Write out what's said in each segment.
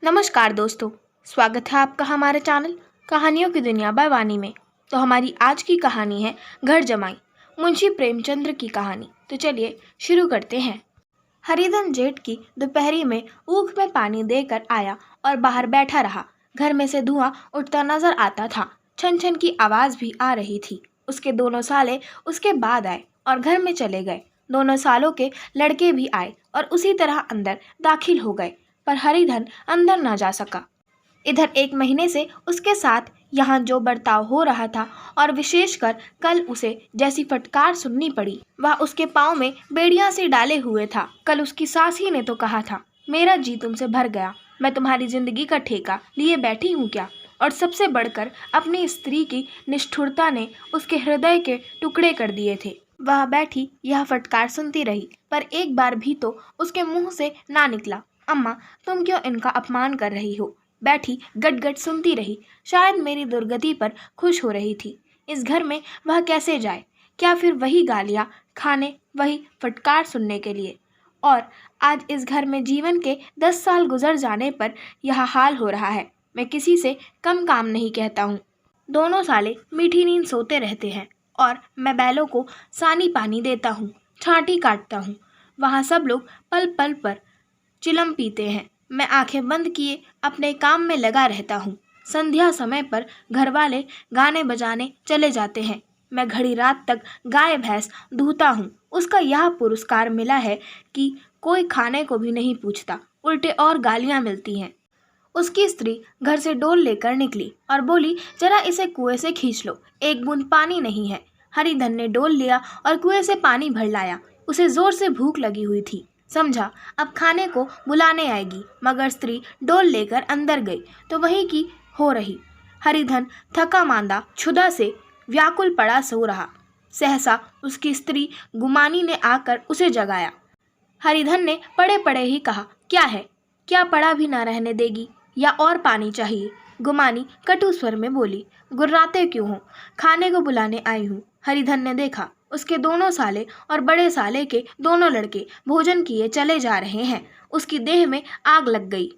नमस्कार दोस्तों, स्वागत है आपका हमारे चैनल कहानियों की दुनिया बाय वानी में। तो हमारी आज की कहानी है घर जमाई, मुंशी प्रेमचंद्र की कहानी। तो चलिए शुरू करते हैं। हरिधन जेठ की दोपहरी में ऊख में पानी देकर आया और बाहर बैठा रहा। घर में से धुआं उठता नजर आता था, छन छन की आवाज भी आ रही थी। उसके दोनों साले उसके बाद आए और घर में चले गए। दोनों सालों के लड़के भी आए और उसी तरह अंदर दाखिल हो गए, पर हरिधन अंदर न जा सका। इधर एक महीने से उसके साथ यहाँ जो बर्ताव हो रहा था और विशेषकर कल उसे जैसी फटकार सुननी पड़ी, वह उसके पाँव में बेड़ियां से डाले हुए था। कल उसकी सास ही ने तो कहा था, मेरा जी तुमसे भर गया, मैं तुम्हारी जिंदगी का ठेका लिए बैठी हूँ क्या। और सबसे बढ़कर अपनी स्त्री की निष्ठुरता ने उसके हृदय के टुकड़े कर दिए थे। वह बैठी यह फटकार सुनती रही, पर एक बार भी तो उसके मुंह से ना निकला, अम्मा तुम क्यों इनका अपमान कर रही हो। बैठी गट सुनती रही, शायद मेरी दुर्गति पर खुश हो रही थी। इस घर में वह कैसे जाए, क्या फिर वही गालियाँ खाने, वही फटकार सुनने के लिए। और आज इस घर में जीवन के 10 साल गुजर जाने पर यह हाल हो रहा है। मैं किसी से कम काम नहीं कहता हूँ। दोनों साले मीठी नींद सोते रहते हैं और मैं बैलों को सानी पानी देता हूँ, छांटी काटता हूँ। वहाँ सब लोग पल पल पर चिलम पीते हैं। मैं आंखें बंद किए अपने काम में लगा रहता हूँ। संध्या समय पर घर वाले गाने बजाने चले जाते हैं। मैं घड़ी रात तक गाय भैंस दूहता हूँ। उसका यह पुरस्कार मिला है कि कोई खाने को भी नहीं पूछता, उल्टे और गालियाँ मिलती हैं। उसकी स्त्री घर से डोल लेकर निकली और बोली, जरा इसे कुएं से खींच लो, एक बूंद पानी नहीं है। हरिधन ने डोल लिया और कुएं से पानी भर लाया। उसे जोर से भूख लगी हुई थी, समझा अब खाने को बुलाने आएगी, मगर स्त्री डोल लेकर अंदर गई तो वहीं की हो रही। हरिधन थका मांदा क्षुधा से व्याकुल पड़ा सो रहा। सहसा उसकी स्त्री गुमानी ने आकर उसे जगाया। हरिधन ने पड़े पड़े ही कहा, क्या है, क्या पड़ा भी ना रहने देगी, या और पानी चाहिए। गुमानी कटु स्वर में बोली, गुर्राते क्यों हो, खाने को बुलाने आई हूँ। हरिधन ने देखा, उसके दोनों साले और बड़े साले के दोनों लड़के भोजन किए चले जा रहे हैं। उसकी देह में आग लग गई।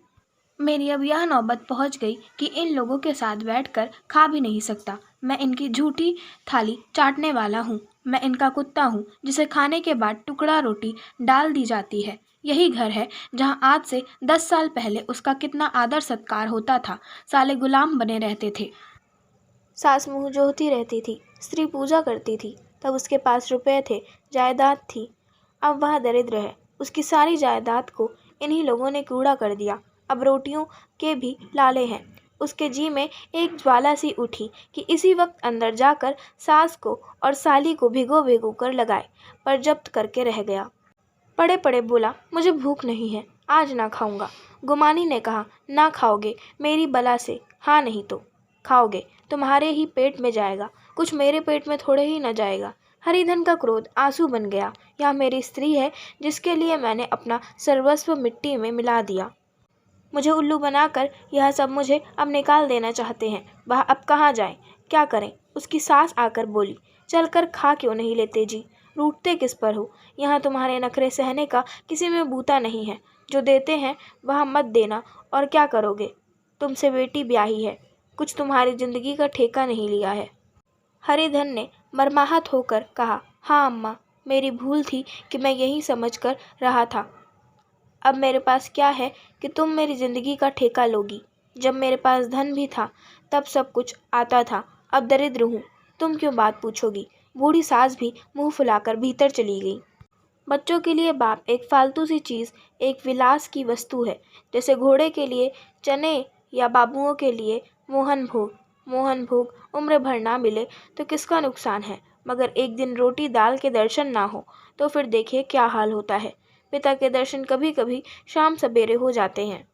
मेरी अब यह नौबत पहुंच गई कि इन लोगों के साथ बैठकर खा भी नहीं सकता। मैं इनकी झूठी थाली चाटने वाला हूँ। मैं इनका कुत्ता हूँ जिसे खाने के बाद टुकड़ा रोटी डाल दी जाती है। यही घर है जहाँ आज से 10 साल पहले उसका कितना आदर सत्कार होता था। साले गुलाम बने रहते थे। सास मुँह जोहती रहती थी, स्त्री पूजा करती थी। तब उसके पास रुपए थे, जायदाद थी। अब वह दरिद्र है। उसकी सारी जायदाद को इन्हीं लोगों ने कूड़ा कर दिया। अब रोटियों के भी लाले हैं। उसके जी में एक ज्वाला सी उठी कि इसी वक्त अंदर जाकर सास को और साली को भिगो भिगो कर लगाए, पर जब्त करके रह गया। पड़े पड़े बोला, मुझे भूख नहीं है, आज ना खाऊंगा। गुमानी ने कहा, ना खाओगे मेरी बला से, हाँ नहीं तो खाओगे, तुम्हारे ही पेट में जाएगा, कुछ मेरे पेट में थोड़े ही न जाएगा। हरिधन का क्रोध आंसू बन गया। यह मेरी स्त्री है जिसके लिए मैंने अपना सर्वस्व मिट्टी में मिला दिया। मुझे उल्लू बनाकर यह सब मुझे अब निकाल देना चाहते हैं। वह अब कहाँ जाए, क्या करें। उसकी सास आकर बोली, चलकर खा क्यों नहीं लेते जी, रूठते किस पर हो। यहाँ तुम्हारे नखरे सहने का किसी में बूता नहीं है। जो देते हैं वह मत देना, और क्या करोगे, तुमसे बेटी ब्याही है, कुछ तुम्हारी जिंदगी का ठेका नहीं लिया है। हरिधन ने मर्माहत होकर कहा, हाँ अम्मा, मेरी भूल थी कि मैं यही समझ कर रहा था। अब मेरे पास क्या है कि तुम मेरी ज़िंदगी का ठेका लोगी। जब मेरे पास धन भी था तब सब कुछ आता था, अब दरिद्र हूँ, तुम क्यों बात पूछोगी। बूढ़ी सास भी मुंह फुलाकर भीतर चली गई। बच्चों के लिए बाप एक फालतू सी चीज़, एक विलास की वस्तु है, जैसे घोड़े के लिए चने या बाबुओं के लिए मोहन भोग। मोहन भोग उम्र भर ना मिले तो किसका नुकसान है, मगर एक दिन रोटी दाल के दर्शन ना हो तो फिर देखिए क्या हाल होता है। पिता के दर्शन कभी कभी शाम सवेरे हो जाते हैं।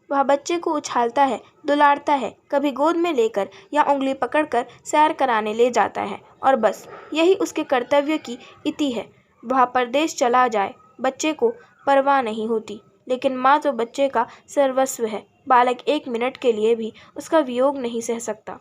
वह बच्चे को उछालता है, दुलारता है, कभी गोद में लेकर या उंगली पकड़कर सैर कराने ले जाता है, और बस यही उसके कर्तव्य की इति है। वह परदेश चला जाए, बच्चे को परवाह नहीं होती, लेकिन माँ तो बच्चे का सर्वस्व है। बालक एक मिनट के लिए भी उसका वियोग नहीं सह सकता।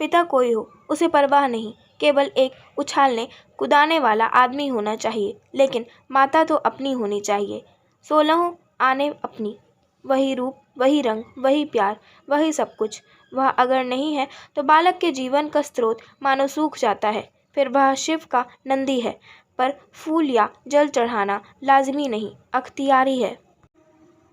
पिता कोई हो उसे परवाह नहीं, केवल एक उछालने कुदाने वाला आदमी होना चाहिए, लेकिन माता तो अपनी होनी चाहिए, 16 आने अपनी। वही रूप, वही रंग, वही प्यार, वही सब कुछ। वह अगर नहीं है तो बालक के जीवन का स्रोत मानो सूख जाता है। फिर वह शिव का नंदी है, पर फूल या जल चढ़ाना लाजिमी नहीं, अख्तियारी है।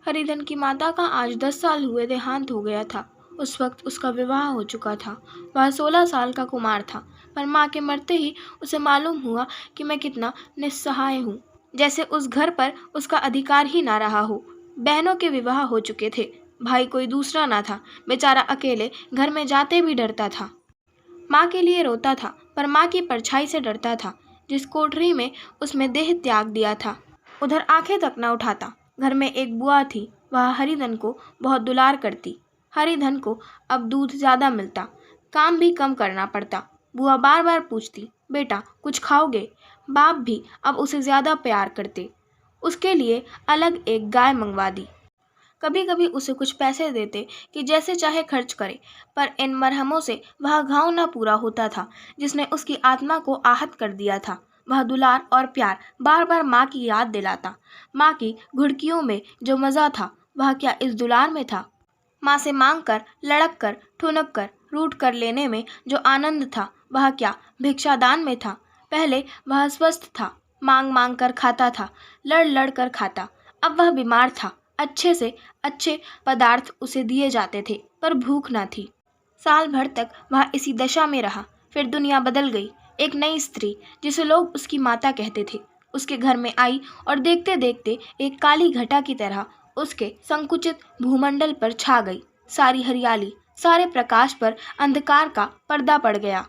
हरिधन की माता का आज 10 साल हुए देहांत हो गया था। उस वक्त उसका विवाह हो चुका था। वह 16 साल का कुमार था, पर माँ के मरते ही उसे मालूम हुआ कि मैं कितना निस्सहाय हूँ, जैसे उस घर पर उसका अधिकार ही ना रहा हो। बहनों के विवाह हो चुके थे, भाई कोई दूसरा ना था। बेचारा अकेले घर में जाते भी डरता था। माँ के लिए रोता था, पर माँ की परछाई से डरता था, जिस कोठरी में उसने देह त्याग दिया था, उधर आंखें तक न उठाता। घर में एक बुआ थी, वह हरिधन को बहुत दुलार करती। हरिधन को अब दूध ज़्यादा मिलता, काम भी कम करना पड़ता। बुआ बार बार पूछती, बेटा कुछ खाओगे? बाप भी अब उसे ज़्यादा प्यार करते। उसके लिए अलग एक गाय मंगवा दी। कभी कभी उसे कुछ पैसे देते कि जैसे चाहे खर्च करे, पर इन मरहमों से वह घाव न पूरा होता था जिसने उसकी आत्मा को आहत कर दिया था। वह दुलार और प्यार बार बार माँ की याद दिलाता। माँ की घुड़कियों में जो मज़ा था, वह क्या इस दुलार में था? माँ से मांग कर, लड़क कर, ठुनक कर, रूठ कर लेने में जो आनंद था, वह क्या भिक्षादान में था? पहले वह स्वस्थ था, मांग मांग कर खाता था, लड़ लड़ कर खाता। अब वह बीमार था, अच्छे से अच्छे पदार्थ उसे दिए जाते थे, पर भूख न थी। साल भर तक वह इसी दशा में रहा। फिर दुनिया बदल गई। एक नई स्त्री, जिसे लोग उसकी माता कहते थे, उसके घर में आई और देखते देखते एक काली घटा की तरह उसके संकुचित भूमंडल पर छा गई। सारी हरियाली, सारे प्रकाश पर अंधकार का पर्दा पड़ गया।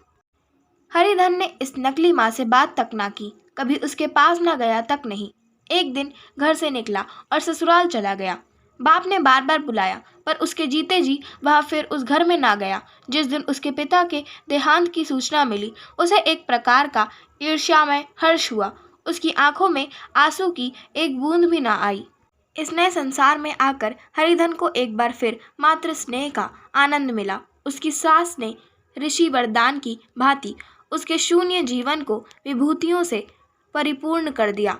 हरिधन ने इस नकली माँ से बात तक ना की, कभी उसके पास ना गया तक नहीं। एक दिन घर से निकला और ससुराल चला गया। बाप ने बार बार बुलाया, पर उसके जीते जी वह फिर उस घर में ना गया। जिस दिन उसके पिता के देहांत की सूचना मिली, उसे एक प्रकार का ईर्ष्यामय हर्ष हुआ। उसकी आंखों में आंसू की एक बूंद भी ना आई। इस नए संसार में आकर हरिधन को एक बार फिर मातृ स्नेह का आनंद मिला। उसकी सास ने ऋषि वरदान की भांति उसके शून्य जीवन को विभूतियों से परिपूर्ण कर दिया।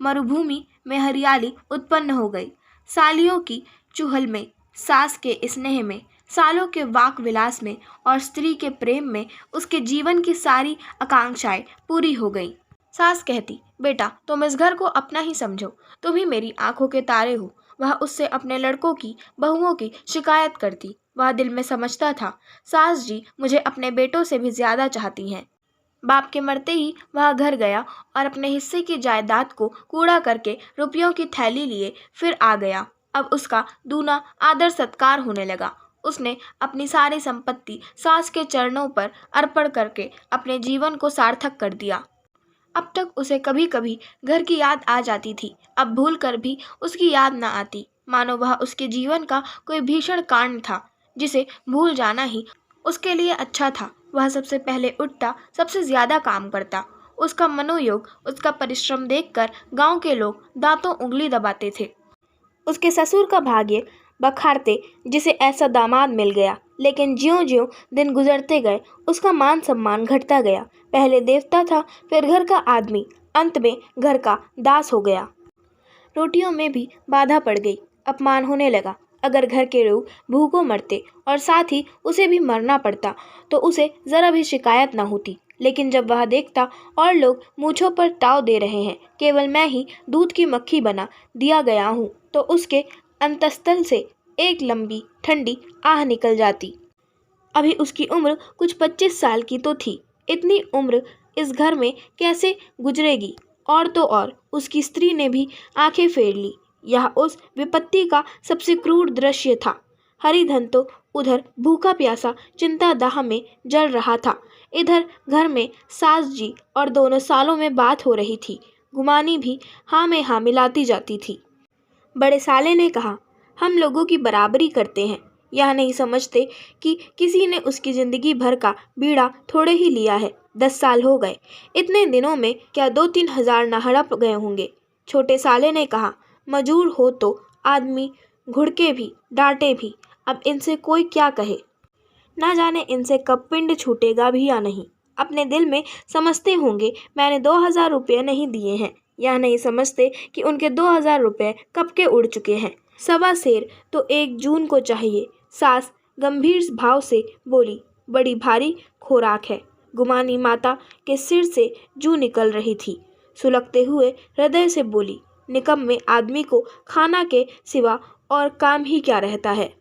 मरुभूमि में हरियाली उत्पन्न हो गई। सालियों की चुहल में, सास के स्नेह में, सालों के वाक विलास में और स्त्री के प्रेम में उसके जीवन की सारी आकांक्षाएं पूरी हो गई। सास कहती, बेटा तुम इस घर को अपना ही समझो, तुम ही मेरी आंखों के तारे हो। वह उससे अपने लड़कों की, बहुओं की शिकायत करती। वह दिल में समझता था, सास जी मुझे अपने बेटों से भी ज्यादा चाहती हैं। बाप के मरते ही वह घर गया और अपने हिस्से की जायदाद को कूड़ा करके रुपयों की थैली लिए फिर आ गया। अब उसका दूना आदर सत्कार होने लगा। उसने अपनी सारी संपत्ति सास के चरणों पर अर्पण करके अपने जीवन को सार्थक कर दिया। अब तक उसे कभी कभी घर की याद आ जाती थी, अब भूल कर भी उसकी याद न आती, मानो वह उसके जीवन का कोई भीषण कांड था जिसे भूल जाना ही उसके लिए अच्छा था। वह सबसे पहले उठता, सबसे ज्यादा काम करता। उसका मनोयोग, उसका परिश्रम देखकर गांव के लोग दांतों उंगली दबाते थे। उसके ससुर का भाग्य बखारते, जिसे ऐसा दामाद मिल गया। लेकिन ज्यों ज्यों दिन गुजरते गए, उसका मान सम्मान घटता गया। पहले देवता था, फिर घर का आदमी, अंत में घर का दास हो गया। रोटियों में भी बाधा पड़ गई, अपमान होने लगा। अगर घर के लोग भूखों मरते और साथ ही उसे भी मरना पड़ता, तो उसे जरा भी शिकायत न होती। लेकिन जब वह देखता और लोग मूंछों पर ताव दे रहे हैं, केवल मैं ही दूध की मक्खी बना दिया गया हूँ, तो उसके अंतस्थल से एक लंबी ठंडी आह निकल जाती। अभी उसकी उम्र कुछ 25 साल की तो थी। इतनी उम्र इस घर में कैसे गुजरेगी? और तो और उसकी स्त्री ने भी आंखें फेर ली। यह उस विपत्ति का सबसे क्रूर दृश्य था। हरिधन तो उधर भूखा प्यासा चिंता दाह में जल रहा था, इधर घर में सास जी और दोनों सालों में बात हो रही थी। गुमानी भी हाँ में हाँ मिलाती जाती थी। बड़े साले ने कहा, हम लोगों की बराबरी करते हैं। यह नहीं समझते कि किसी ने उसकी जिंदगी भर का बीड़ा थोड़े ही लिया है। 10 साल हो गए, इतने दिनों में क्या 2-3 हजार न हड़प गए होंगे। छोटे साले ने कहा, मजूर हो तो आदमी घुड़के भी, डांटे भी, अब इनसे कोई क्या कहे। ना जाने इनसे कब पिंड छूटेगा भी या नहीं। अपने दिल में समझते होंगे मैंने 2000 रुपये नहीं दिए हैं। यह नहीं समझते कि उनके 2000 रुपये कब के उड़ चुके हैं। सवा सेर तो 1 जून को चाहिए। सास गंभीर भाव से बोली, बड़ी भारी खुराक है। गुमानी माता के सिर से जूं निकल रही थी। सुलगते हुए हृदय से बोली, निकम्मे आदमी को खाना के सिवा और काम ही क्या रहता है।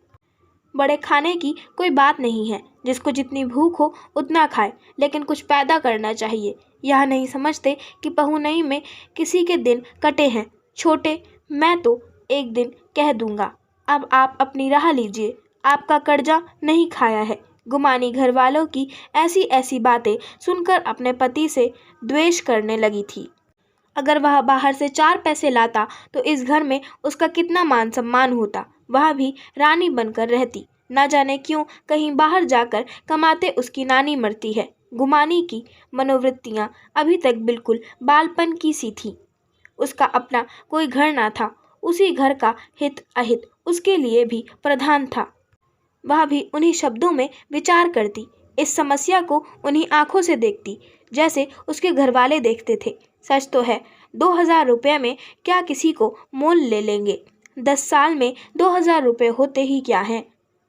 बड़े खाने की कोई बात नहीं है, जिसको जितनी भूख हो उतना खाए, लेकिन कुछ पैदा करना चाहिए। यह नहीं समझते कि पहुनई में किसी के दिन कटे हैं। छोटे, मैं तो एक दिन कह दूंगा। अब आप अपनी राह लीजिए, आपका कर्जा नहीं खाया है। गुमानी घर वालों की ऐसी ऐसी बातें सुनकर अपने पति से द्वेष करने लगी थी। अगर वह बाहर से 4 पैसे लाता तो इस घर में उसका कितना मान सम्मान होता। वह भी रानी बनकर रहती। न जाने क्यों कहीं बाहर जाकर कमाते उसकी नानी मरती है। गुमानी की मनोवृत्तियां अभी तक बिल्कुल बालपन की सी थी। उसका अपना कोई घर ना था। उसी घर का हित अहित उसके लिए भी प्रधान था। वह भी उन्हीं शब्दों में विचार करती, इस समस्या को उन्हीं आंखों से देखती जैसे उसके घर वाले देखते थे। सच तो है, 2000 रुपये में क्या किसी को मोल ले लेंगे। 10 साल में 2000 रुपये होते ही क्या हैं।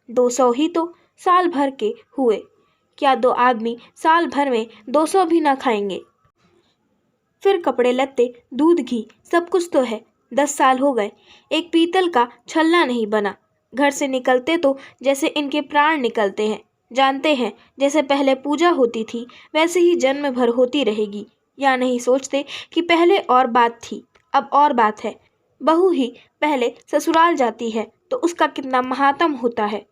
200 ही तो साल भर के हुए। क्या 2 आदमी साल भर में 200 भी ना खाएंगे। फिर कपड़े लत्ते, दूध घी सब कुछ तो है। 10 साल हो गए, एक पीतल का छल्ला नहीं बना। घर से निकलते तो जैसे इनके प्राण निकलते हैं। जानते हैं, जैसे पहले पूजा होती थी वैसे ही जन्म भर होती रहेगी। या नहीं सोचते कि पहले और बात थी, अब और बात है। बहू ही पहले ससुराल जाती है तो उसका कितना महात्म होता है।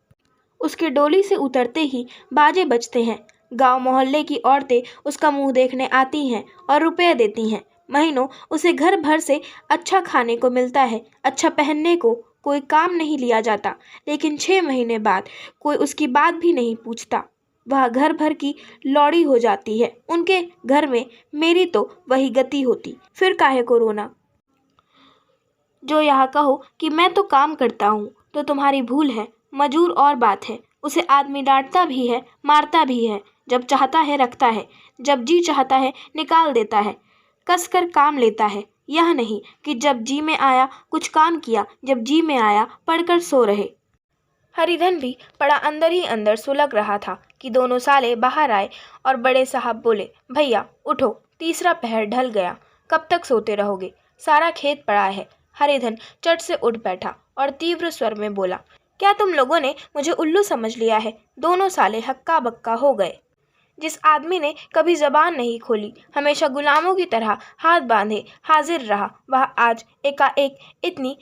उसके डोली से उतरते ही बाजे बजते हैं। गांव मोहल्ले की औरतें उसका मुंह देखने आती हैं और रुपये देती हैं। महीनों उसे घर भर से अच्छा खाने को मिलता है, अच्छा पहनने को। कोई काम नहीं लिया जाता, लेकिन 6 महीने बाद कोई उसकी बात भी नहीं पूछता। वह घर भर की लौड़ी हो जाती है। उनके घर में मेरी तो वही गति होती। फिर काहे को रोना। जो यह कहो कि मैं तो काम करता हूँ तो तुम्हारी भूल है। मजूर और बात है, उसे आदमी डांटता भी है, मारता भी है। जब चाहता है रखता है, जब जी चाहता है निकाल देता है, कसकर काम लेता है। यह नहीं कि जब जी में आया कुछ काम किया, जब जी में आया पढ़कर सो रहे। हरिधन भी पड़ा अंदर ही अंदर सुलग रहा था कि दोनों साले बाहर आए और बड़े साहब बोले, भैया उठो, तीसरा पहर ढल गया, कब तक सोते रहोगे, सारा खेत पड़ा है। हरिधन चट से उठ बैठा और तीव्र स्वर में बोला, क्या तुम लोगों ने मुझे उल्लू समझ लिया है। दोनों साले हक्का बक्का हो गए। जिस आदमी ने कभी जबान नहीं खोली, हमेशा गुलामों की तरह हाथ बांधे हाजिर रहा, वह आज एकाएक इतनी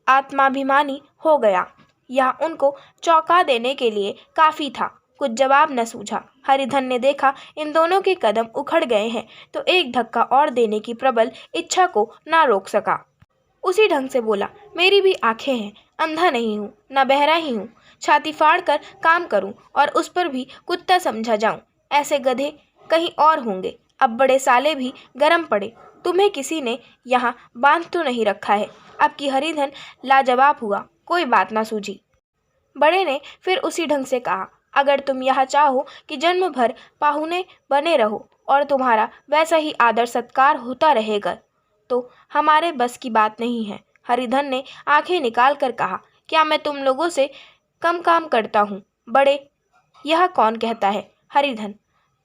आत्माभिमानी हो गया। यह उनको चौंका देने के लिए काफ़ी था। कुछ जवाब न सूझा। हरिधन ने देखा इन दोनों के कदम उखड़ गए हैं तो एक धक्का और देने की प्रबल इच्छा को ना रोक सका। उसी ढंग से बोला, मेरी भी आंखें हैं, अंधा नहीं हूँ, न बहरा ही हूँ। छाती फाड़ कर काम करूँ और उस पर भी कुत्ता समझा जाऊँ। ऐसे गधे कहीं और होंगे। अब बड़े साले भी गरम पड़े। तुम्हें किसी ने यहाँ बांध तो नहीं रखा है। अब की हरिधन लाजवाब हुआ, कोई बात ना सूझी। बड़े ने फिर उसी ढंग से कहा, अगर तुम यह चाहो कि जन्म भर पाहुने बने रहो और तुम्हारा वैसा ही आदर सत्कार होता रहेगा तो हमारे बस की बात नहीं है। हरिधन ने आंखें निकाल कर कहा, क्या मैं तुम लोगों से कम काम करता हूँ? बड़े, यह कौन कहता है? हरिधन,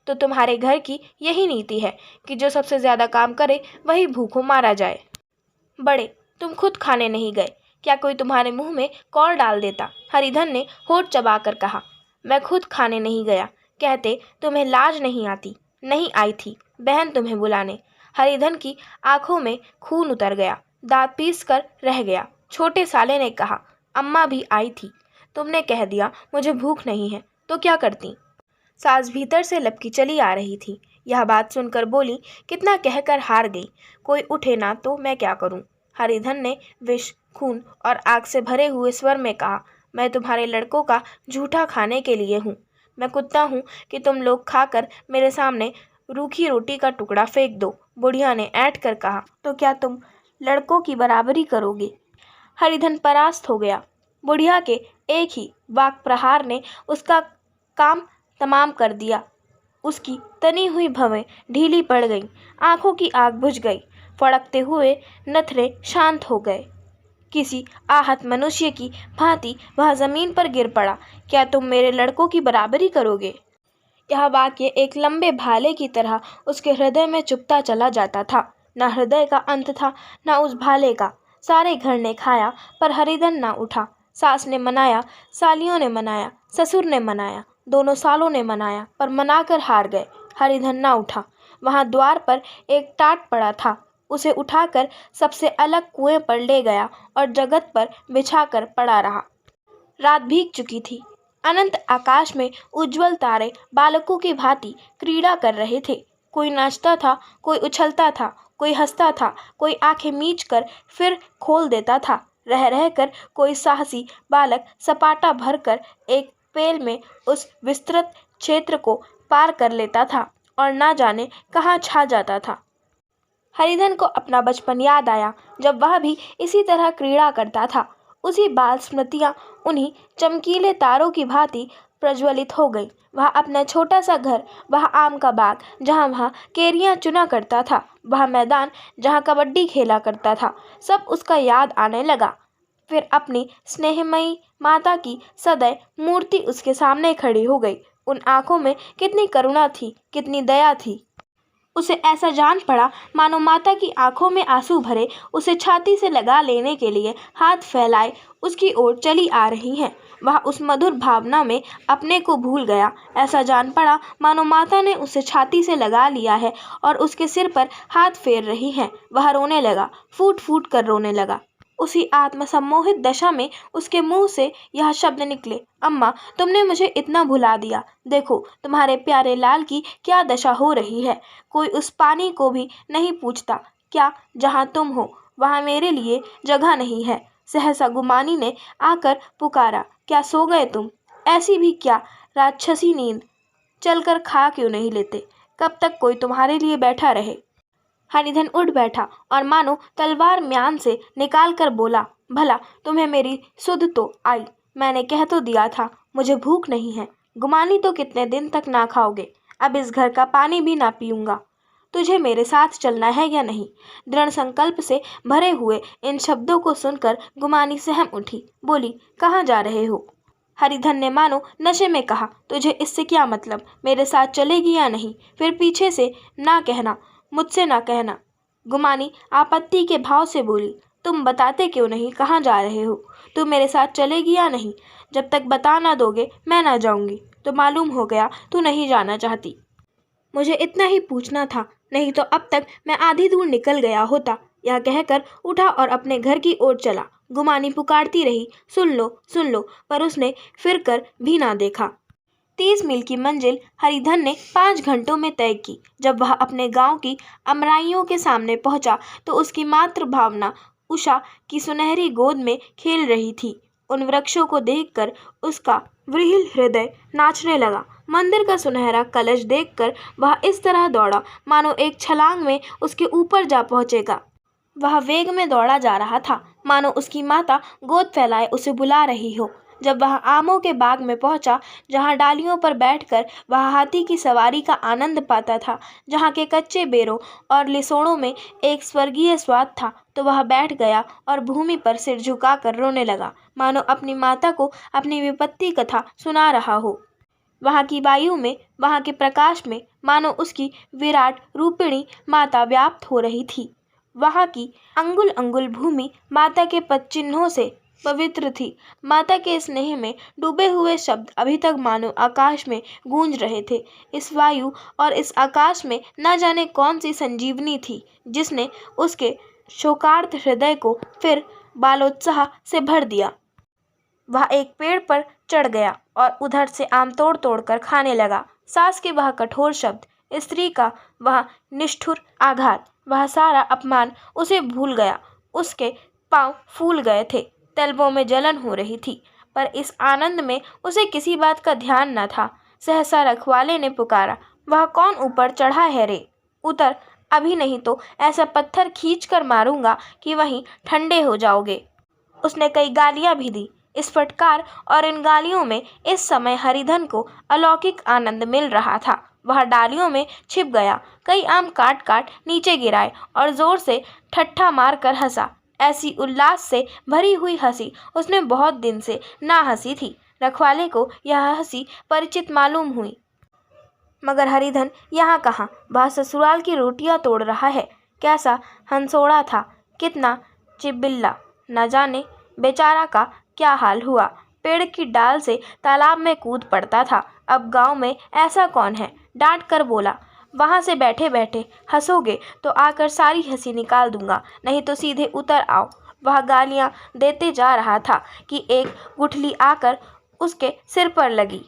तो तुम्हारे घर की यही नीति है कि जो सबसे ज़्यादा काम करे वही भूखों मारा जाए। बड़े, तुम खुद खाने नहीं गए, क्या कोई तुम्हारे मुंह में कौर डाल देता? हरिधन ने होठ चबा कर कहा, मैं खुद खाने नहीं गया, कहते तुम्हें लाज नहीं आती? नहीं आई थी बहन तुम्हें बुलाने। हरिधन की आंखों में खून उतर गया, दांत पीस कर रह गया। छोटे साले ने कहा, अम्मा भी आई थी, तुमने कह दिया मुझे भूख नहीं है, तो क्या करती? सास भीतर से लपकी चली आ रही थी। यह बात सुनकर बोली, कितना कहकर हार गई, कोई उठे ना तो मैं क्या करूं? हरिधन ने विष, खून और आग से भरे हुए स्वर में कहा, मैं तुम्हारे लड़कों का झूठा खाने के लिए हूँ। मैं कुत्ता हूँ कि तुम लोग खाकर मेरे सामने रूखी रोटी का टुकड़ा फेंक दो। बुढ़िया ने ऐंठ कर कहा, तो क्या तुम लड़कों की बराबरी करोगे? हरिधन परास्त हो गया। बुढ़िया के एक ही वाक प्रहार ने उसका काम तमाम कर दिया। उसकी तनी हुई भवें ढीली पड़ गईं, आंखों की आग बुझ गई, फड़कते हुए नथरे शांत हो गए। किसी आहत मनुष्य की भांति वह जमीन पर गिर पड़ा। क्या तुम मेरे लड़कों की बराबरी करोगे? यह वाक्य एक लंबे भाले की तरह उसके हृदय में चुभता चला जाता था। न हृदय का अंत था, न उस भाले का। सारे घर ने खाया पर हरिधन न उठा। सास ने मनाया, सालियों ने मनाया, ससुर ने मनाया, दोनों सालों ने मनाया, पर मनाकर हार गए। हरिधन न उठा। वहां द्वार पर एक टाट पड़ा था। उसे उठाकर सबसे अलग कुएं पर ले गया और जगत पर बिछाकर पड़ा रहा। रात भीग चुकी थी। अनंत आकाश में उज्जवल तारे बालकों की भांति क्रीड़ा कर रहे थे। कोई नाचता था, कोई उछलता था, कोई हंसता था, कोई आंखें मीच कर फिर खोल देता था। रह रहकर कोई साहसी बालक सपाटा भरकर एक पेल में उस विस्तृत क्षेत्र को पार कर लेता था और ना जाने कहाँ छा जाता था। हरिधन को अपना बचपन याद आया, जब वह भी इसी तरह क्रीड़ा करता था। उसी बाल स्मृतियां उन्हीं चमकीले तारों की भांति प्रज्वलित हो गई। वह अपना छोटा सा घर, वह आम का बाग जहाँ वह केरियां चुना करता था, वह मैदान जहाँ कबड्डी खेला करता था, सब उसका याद आने लगा। फिर अपनी स्नेहमयी माता की सदैव मूर्ति उसके सामने खड़ी हो गई। उन आंखों में कितनी करुणा थी, कितनी दया थी। उसे ऐसा जान पड़ा मानो माता की आंखों में आंसू भरे उसे छाती से लगा लेने के लिए हाथ फैलाए उसकी ओर चली आ रही हैं। वह उस मधुर भावना में अपने को भूल गया। ऐसा जान पड़ा मानो माता ने उसे छाती से लगा लिया है और उसके सिर पर हाथ फेर रही हैं। वह रोने लगा, फूट फूट कर रोने लगा। उसी आत्मसम्मोहित दशा में उसके मुंह से यह शब्द निकले, अम्मा, तुमने मुझे इतना भुला दिया। देखो तुम्हारे प्यारे लाल की क्या दशा हो रही है। कोई उस पानी को भी नहीं पूछता क्या जहाँ तुम हो वहाँ मेरे लिए जगह नहीं है। सहसा गुमानी ने आकर पुकारा, क्या सो गए तुम? ऐसी भी क्या राक्षसी नींद? चलकर खा क्यों नहीं लेते? कब तक कोई तुम्हारे लिए बैठा रहे? हरिधन उठ बैठा और मानो तलवार म्यान से निकाल कर बोला, भला तुम्हें मेरी सुध तो आई। मैंने कह तो दिया था मुझे भूख नहीं है। गुमानी तो कितने दिन तक ना खाओगे? अब इस घर का पानी भी ना पीऊंगा। तुझे मेरे साथ चलना है या नहीं? दृढ़ संकल्प से भरे हुए इन शब्दों को सुनकर गुमानी सहम उठी, बोली, कहाँ जा रहे हो? हरिधन ने मानो नशे में कहा, तुझे इससे क्या मतलब? मेरे साथ चलेगी या नहीं? फिर पीछे से ना कहना, मुझसे ना कहना। गुमानी आपत्ति के भाव से बोली, तुम बताते क्यों नहीं कहाँ जा रहे हो? तुम मेरे साथ चलेगी या नहीं? जब तक बता ना दोगे मैं ना जाऊंगी। तो मालूम हो गया तू नहीं जाना चाहती। मुझे इतना ही पूछना था, नहीं तो अब तक मैं आधी दूर निकल गया होता। यह कहकर उठा और अपने घर की ओर चला। गुमानी पुकारती रही, सुन लो, पर उसने फिर कर भी ना देखा। 30 मील की मंजिल हरिधन ने 5 घंटों में तय की। जब वह अपने गांव की अमराइयों के सामने पहुंचा तो उसकी मातृ भावना उषा की सुनहरी गोद में खेल रही थी। उन वृक्षों को देखकर उसका व्रीहिल हृदय नाचने लगा। मंदिर का सुनहरा कलश देखकर वह इस तरह दौड़ा मानो एक छलांग में उसके ऊपर जा पहुंचेगा। वह वेग में दौड़ा जा रहा था, मानो उसकी माता गोद फैलाए उसे बुला रही हो। जब वह आमों के बाग में पहुंचा, जहां डालियों पर बैठकर वह हाथी की सवारी का आनंद पाता था, जहां के कच्चे बेरों और लिसोड़ों में एक स्वर्गीय स्वाद था, तो वह बैठ गया और भूमि पर सिर झुकाकर रोने लगा, मानो अपनी माता को अपनी विपत्ति कथा सुना रहा हो। वहाँ की वायु में, वहाँ के प्रकाश में मानो उसकी विराट रूपिणी माता व्याप्त हो रही थी। वहाँ की अंगुल अंगुल भूमि माता के पदचिन्हों से पवित्र थी। माता के स्नेह में डूबे हुए शब्द अभी तक मानो आकाश में गूंज रहे थे। इस वायु और इस आकाश में न जाने कौन सी संजीवनी थी, जिसने उसके शोकार्त हृदय को फिर बालोत्साह से भर दिया। वह एक पेड़ पर चढ़ गया और उधर से आम तोड़ तोड़ कर खाने लगा। सास के वह कठोर शब्द, स्त्री का वह निष्ठुर आघात, वह सारा अपमान उसे भूल गया। उसके पांव फूल गए थे, तलवों में जलन हो रही थी, पर इस आनंद में उसे किसी बात का ध्यान न था। सहसा रखवाले ने पुकारा, वह कौन ऊपर चढ़ा है रे? उतर, अभी नहीं तो ऐसा पत्थर खींच कर मारूंगा कि वहीं ठंडे हो जाओगे। उसने कई गालियां भी दी। इस फटकार और इन गालियों में इस समय हरिधन को अलौकिक आनंद मिल रहा था। वह डालियों में छिप गया, कई आम काट काट नीचे गिराए और जोर से ठट्ठा मार कर हंसा। ऐसी उल्लास से भरी हुई हंसी उसने बहुत दिन से ना हंसी थी। रखवाले को यह हंसी परिचित मालूम हुई, मगर हरिधन यहाँ कहाँ, वह ससुराल की रोटियां तोड़ रहा है। कैसा हंसोड़ा था, कितना चिबिल्ला, न जाने बेचारा का क्या हाल हुआ। पेड़ की डाल से तालाब में कूद पड़ता था। अब गांव में ऐसा कौन है, डांट कर बोला, वहां से बैठे बैठे हंसोगे तो आकर सारी हंसी निकाल दूंगा, नहीं तो सीधे उतर आओ। वह गालियां देते जा रहा था कि एक गुठली आकर उसके सिर पर लगी।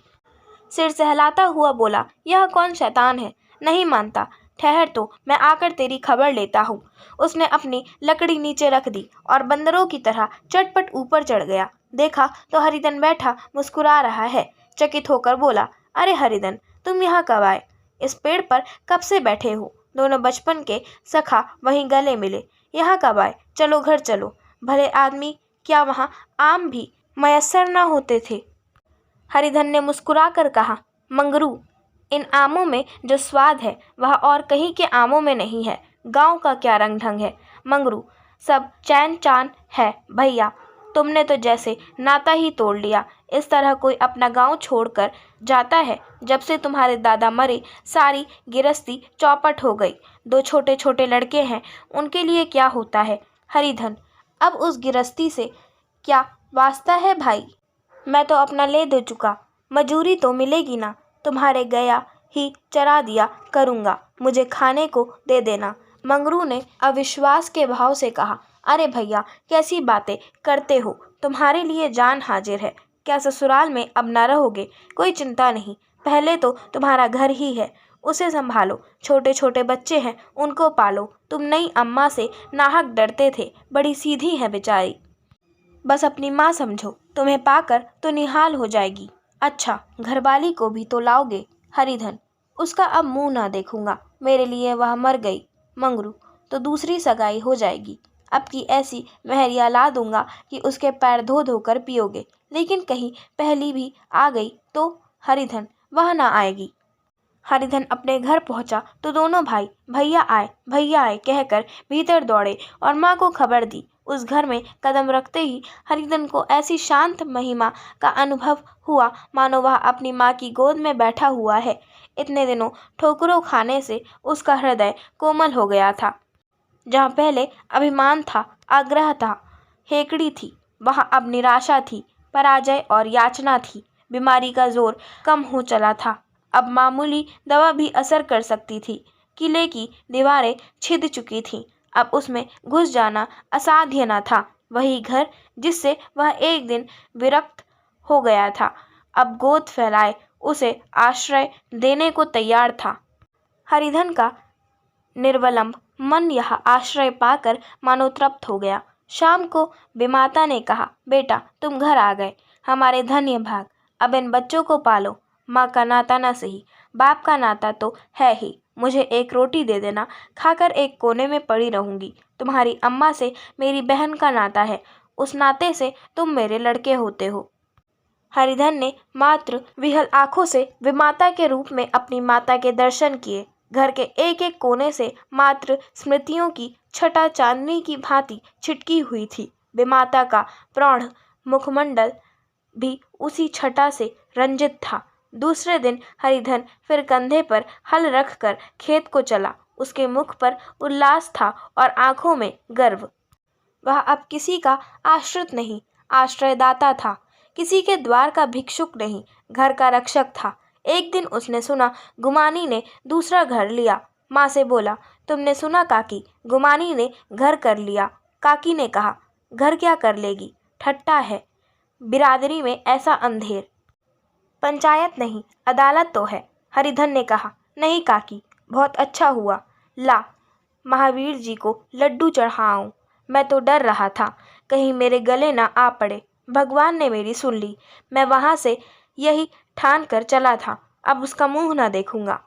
सिर सहलाता हुआ बोला, यह कौन शैतान है? नहीं मानता, ठहर तो मैं आकर तेरी खबर लेता हूँ। उसने अपनी लकड़ी नीचे रख दी और बंदरों की तरह चटपट ऊपर चढ़ गया। देखा तो हरिधन बैठा मुस्कुरा रहा है। चकित होकर बोला, अरे हरिधन, तुम यहाँ कब आए? इस पेड़ पर कब से बैठे हो? दोनों बचपन के सखा वहीं गले मिले। यहाँ कब आए? चलो घर चलो। भले आदमी, क्या वहाँ आम भी मयस्सर न होते थे? हरिधन ने मुस्कुरा कर कहा, मंगरू, इन आमों में जो स्वाद है वह और कहीं के आमों में नहीं है। गांव का क्या रंग ढंग है मंगरू, सब चैन चान है भैया। तुमने तो जैसे नाता ही तोड़ लिया। इस तरह कोई अपना गांव छोड़कर जाता है? जब से तुम्हारे दादा मरे सारी गिरस्ती चौपट हो गई। 2 छोटे छोटे लड़के हैं, उनके लिए क्या होता है? हरिधन, अब उस गिरस्ती से क्या वास्ता है भाई? मैं तो अपना ले दे चुका, मजूरी तो मिलेगी ना। तुम्हारे गया ही चरा दिया करूँगा, मुझे खाने को दे देना। मंगरू ने अविश्वास के भाव से कहा, अरे भैया, कैसी बातें करते हो? तुम्हारे लिए जान हाजिर है। क्या ससुराल में अब न रहोगे? कोई चिंता नहीं, पहले तो तुम्हारा घर ही है, उसे संभालो। छोटे छोटे बच्चे हैं, उनको पालो। तुम नई अम्मा से नाहक डरते थे, बड़ी सीधी है बेचारी, बस अपनी माँ समझो, तुम्हें पाकर तो निहाल हो जाएगी। अच्छा, घरवाली को भी तो लाओगे? हरिधन, उसका अब मुंह ना देखूंगा, मेरे लिए वह मर गई। मंगरू, तो दूसरी सगाई हो जाएगी। अब की ऐसी महरिया ला दूंगा कि उसके पैर धो धोकर पियोगे। लेकिन कहीं पहली भी आ गई तो? हरिधन, वह ना आएगी। हरिधन अपने घर पहुंचा तो दोनों भाई भैया आए कहकर भीतर दौड़े और माँ को खबर दी। उस घर में कदम रखते ही हरिधन को ऐसी शांत महिमा का अनुभव हुआ मानो वह अपनी माँ की गोद में बैठा हुआ है। इतने दिनों ठोकरों खाने से उसका हृदय कोमल हो गया था। जहाँ पहले अभिमान था, आग्रह था, हेकड़ी थी, वहाँ अब निराशा थी, पराजय और याचना थी। बीमारी का जोर कम हो चला था, अब मामूली दवा भी असर कर सकती थी। किले की दीवारें छिद चुकी थीं, अब उसमें घुस जाना असाध्य न था। वही घर जिससे वह एक दिन विरक्त हो गया था, अब गोद फैलाए उसे आश्रय देने को तैयार था। हरिधन का निर्वलंब मन यह आश्रय पाकर मानो तृप्त हो गया। शाम को विमाता ने कहा, बेटा तुम घर आ गए, हमारे धन्य भाग। अब इन बच्चों को पालो। माँ का नाता न सही, बाप का नाता तो है ही। मुझे एक रोटी दे देना, खाकर एक कोने में पड़ी रहूंगी। तुम्हारी अम्मा से मेरी बहन का नाता है, उस नाते से तुम मेरे लड़के होते हो। हरिधन ने मात्र विहल आंखों से विमाता के रूप में अपनी माता के दर्शन किए। घर के एक एक कोने से मात्र स्मृतियों की छटा चांदनी की भांति छिटकी हुई थी। विमाता का प्रौढ़ मुखमंडल भी उसी छटा से रंजित था। दूसरे दिन हरिधन फिर कंधे पर हल रखकर खेत को चला। उसके मुख पर उल्लास था और आंखों में गर्व। वह अब किसी का आश्रित नहीं, आश्रयदाता था। किसी के द्वार का भिक्षुक नहीं, घर का रक्षक था। एक दिन उसने सुना गुमानी ने दूसरा घर लिया। माँ से बोला, तुमने सुना काकी, गुमानी ने घर कर लिया। काकी ने कहा, घर क्या कर लेगी, ठट्टा है, बिरादरी में ऐसा अंधेर। पंचायत नहीं, अदालत तो है। हरिधन ने कहा, नहीं काकी, बहुत अच्छा हुआ। ला महावीर जी को लड्डू चढ़ाऊं। मैं तो डर रहा था कहीं मेरे गले ना आ पड़े। भगवान ने मेरी सुन ली। मैं वहाँ से यही ठान कर चला था, अब उसका मुंह ना देखूंगा।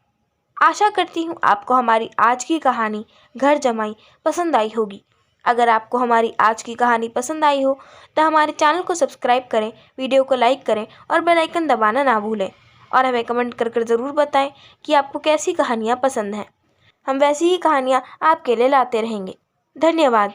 आशा करती हूँ आपको हमारी आज की कहानी घर जमाई पसंद आई होगी। अगर आपको हमारी आज की कहानी पसंद आई हो तो हमारे चैनल को सब्सक्राइब करें, वीडियो को लाइक करें और बेल आइकन दबाना ना भूलें। और हमें कमेंट कर ज़रूर बताएं कि आपको कैसी कहानियाँ पसंद हैं। हम वैसी ही कहानियाँ आपके लिए लाते रहेंगे। धन्यवाद।